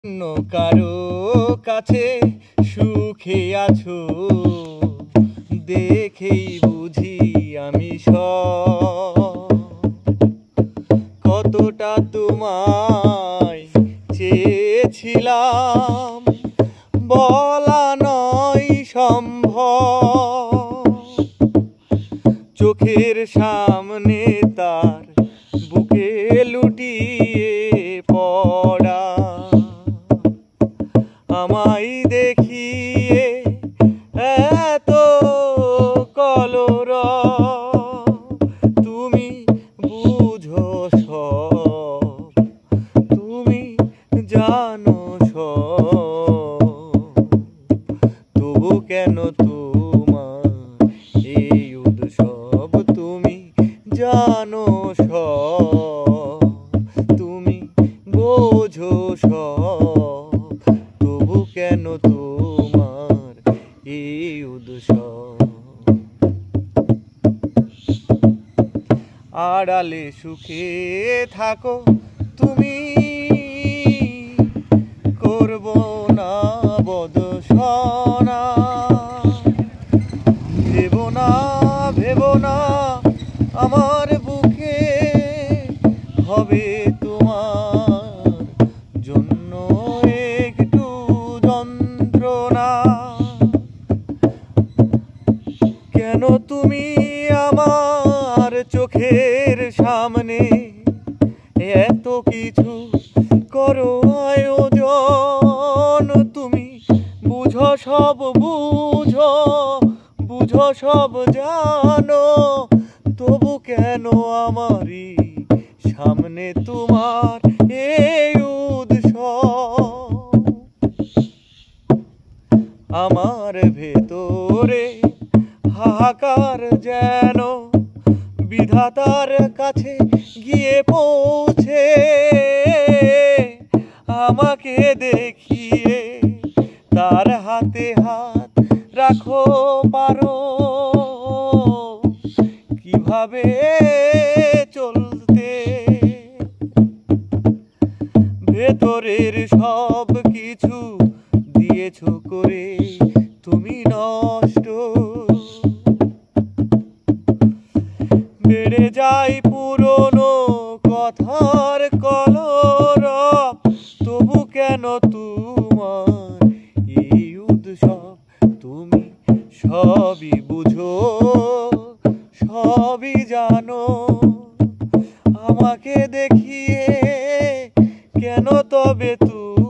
অন্য কারো কাছে সুখে আছো দেখেই বুঝি আমি কতটা তোমায় চেয়েছিলাম বলা নয় সম্ভব। চোখের সামনে তার বুকে লুটিয়ে পড়া আমায় দেখিয়ে এত কলরব। তুমি বুঝো সব, তুমি জানো সব, তবু কেন তোমার এই উৎসব? তুমি জানো সব, তুমি বোঝো সব, তবু কেন তোমার এই উৎসব? আড়ালে সুখে থাকো তুমি, করব না বদসনা। ভেবো না, ভেবো না আমার বুকে হবে তোমার জন্য একটু যন্ত্রণা। কেন তুমি আমার চোখের সামনে এত কিছু করো আয়োজন? তুমি বুঝো সব, বুঝো, বুঝো সব জানো, তবু কেন আমারই সামনে তোমার এই উৎসব? আমার ভেতরে হাহাকার যেন বিধাতার কাছে গিয়ে পৌঁছে, আমাকে দেখিয়ে তার হাতে হাত রাখো পারো কিভাবে চলতে। ভেতরের সব কিছু দিয়েছো করে তুমি নষ্ট, বেড়ে যায় পুরনো কথার কলরব, তবু কেন তোমার এই উৎসব? তুমি সবই বুঝো, সবই জানো, আমাকে দেখিয়ে কেন তবে তুমি